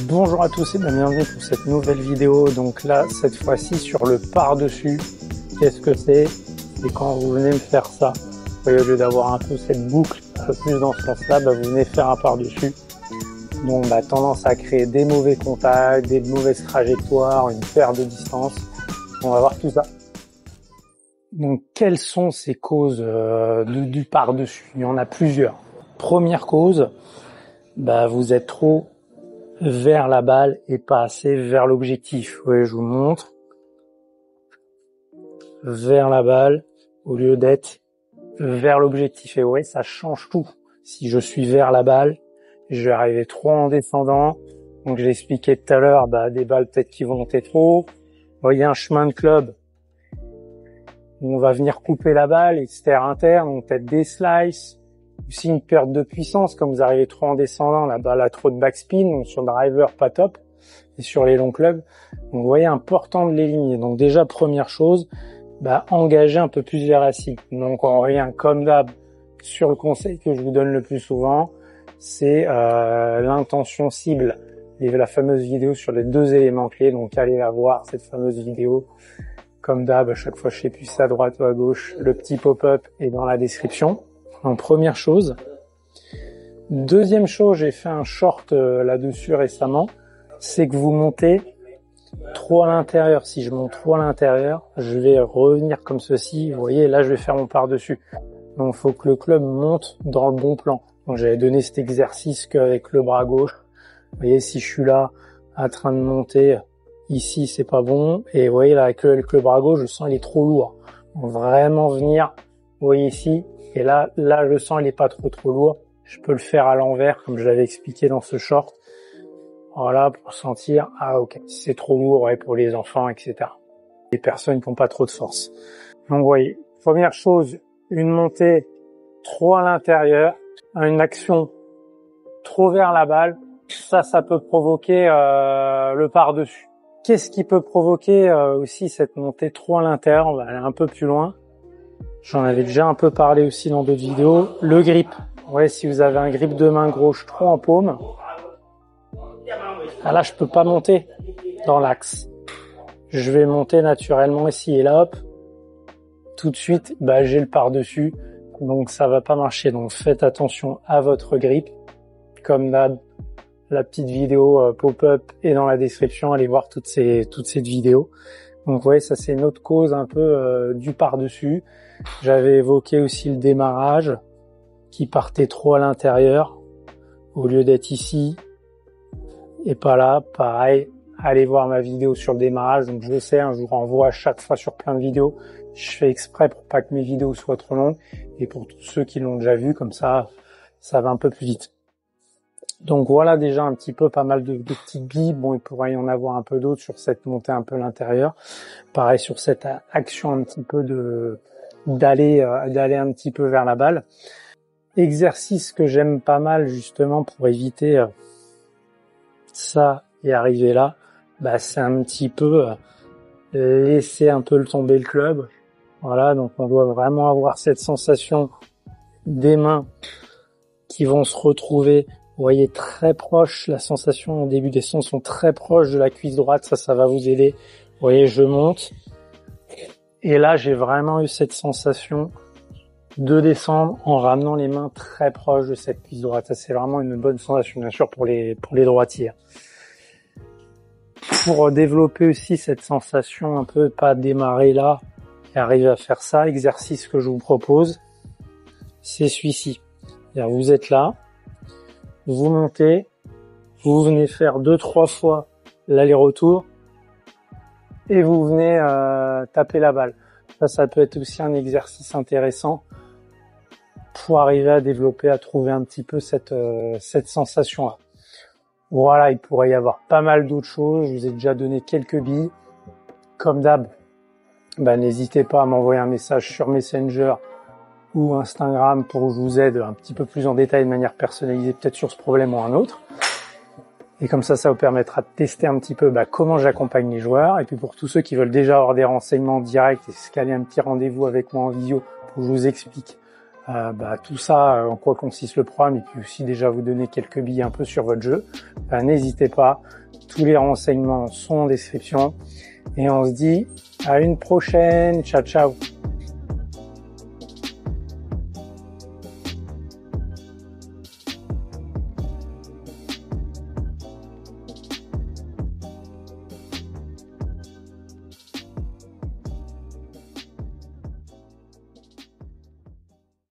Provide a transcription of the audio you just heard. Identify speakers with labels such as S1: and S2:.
S1: Bonjour à tous et bienvenue pour cette nouvelle vidéo. Donc là, cette fois-ci sur le par-dessus. Qu'est-ce que c'est? C'est quand vous venez me faire ça. Vous voyez, au lieu d'avoir un peu cette boucle, un peu plus dans ce sens-là, vous venez faire un par-dessus. Donc tendance à créer des mauvais contacts, des mauvaises trajectoires, une perte de distance. On va voir tout ça. Donc quelles sont ces causes du par-dessus? Il y en a plusieurs. Première cause, vous êtes trop vers la balle et pas assez vers l'objectif. Oui, je vous montre. Vers la balle au lieu d'être vers l'objectif. Et ouais, ça change tout. Si je suis vers la balle, je vais arriver trop en descendant. Donc j'ai expliqué tout à l'heure, des balles peut-être qui vont monter trop. Vous voyez un chemin de club où on va venir couper la balle, externe, interne, donc peut-être des slices. Aussi une perte de puissance, comme vous arrivez trop en descendant, la balle a trop de backspin, donc sur le driver pas top, et sur les longs clubs. Donc vous voyez, important de l'éliminer. Donc déjà, première chose, engager un peu plus vers la cible. Donc en rien, comme d'hab, sur le conseil que je vous donne le plus souvent, c'est l'intention cible. Il y a la fameuse vidéo sur les 2 éléments clés, donc allez la voir, cette fameuse vidéo. Comme d'hab, à chaque fois je sais plus si c'est à droite ou à gauche, le petit pop-up est dans la description. En première chose. Deuxième chose, j'ai fait un short là-dessus récemment, c'est que vous montez trop à l'intérieur. Si je monte trop à l'intérieur, je vais revenir comme ceci. Vous voyez, là je vais faire mon par-dessus. Donc il faut que le club monte dans le bon plan. Donc j'avais donné cet exercice qu'avec le bras gauche. Vous voyez, si je suis là en train de monter ici, c'est pas bon. Et vous voyez là avec le bras gauche, je sens il est trop lourd. Donc vraiment venir, vous voyez ici. Et là, je sens il est pas trop lourd. Je peux le faire à l'envers, comme je l'avais expliqué dans ce short. Voilà, pour sentir, ok, c'est trop lourd, ouais, pour les enfants, etc. Les personnes qui n'ont pas trop de force. Donc, vous voyez, première chose, une montée trop à l'intérieur, une action trop vers la balle. Ça peut provoquer le par-dessus. Qu'est-ce qui peut provoquer aussi cette montée trop à l'intérieur? On va aller un peu plus loin. J'en avais déjà un peu parlé aussi dans d'autres vidéos. Le grip. Ouais, si vous avez un grip de main gauche trop en paume, là, je peux pas monter dans l'axe. Je vais monter naturellement ici et là, hop. Tout de suite, j'ai le par-dessus. Donc, ça va pas marcher. Donc, faites attention à votre grip. Comme d'hab, la petite vidéo pop-up est dans la description. Allez voir toutes ces vidéos. Donc, vous voyez, ça, c'est une autre cause un peu du par-dessus. J'avais évoqué aussi le démarrage qui partait trop à l'intérieur au lieu d'être ici et pas là. Pareil, allez voir ma vidéo sur le démarrage. Donc je sais, je vous renvoie à chaque fois sur plein de vidéos. Je fais exprès pour pas que mes vidéos soient trop longues et pour tous ceux qui l'ont déjà vu, comme ça va un peu plus vite. Donc voilà déjà un petit peu pas mal de petites billes. Bon, il pourrait y en avoir un peu d'autres sur cette montée un peu à l'intérieur. Pareil sur cette action un petit peu d'aller un petit peu vers la balle. Exercice que j'aime pas mal justement pour éviter ça et arriver là, c'est un petit peu laisser un peu tomber le club. Voilà, donc on doit vraiment avoir cette sensation des mains qui vont se retrouver, vous voyez, très proches. La sensation au début des sons sont très proches de la cuisse droite, ça va vous aider. Vous voyez, je monte. Et là, j'ai vraiment eu cette sensation de descendre en ramenant les mains très proches de cette cuisse droite. Ça, c'est vraiment une bonne sensation, bien sûr, pour les droitiers. Pour développer aussi cette sensation un peu, pas démarrer là et arriver à faire ça, exercice que je vous propose, c'est celui-ci. Vous êtes là, vous montez, vous venez faire 2-3 fois l'aller-retour et vous venez taper la balle. Ça peut être aussi un exercice intéressant pour arriver à développer, à trouver un petit peu cette sensation-là. Voilà, il pourrait y avoir pas mal d'autres choses. Je vous ai déjà donné quelques billes. Comme d'hab, n'hésitez pas à m'envoyer un message sur Messenger ou Instagram pour que je vous aide un petit peu plus en détail de manière personnalisée, peut-être sur ce problème ou un autre. Et comme ça vous permettra de tester un petit peu comment j'accompagne les joueurs. Et puis pour tous ceux qui veulent déjà avoir des renseignements directs et se caler un petit rendez-vous avec moi en vidéo pour que je vous explique tout ça, en quoi consiste le programme, et puis aussi déjà vous donner quelques billes un peu sur votre jeu, n'hésitez pas. Tous les renseignements sont en description. Et on se dit à une prochaine. Ciao, ciao.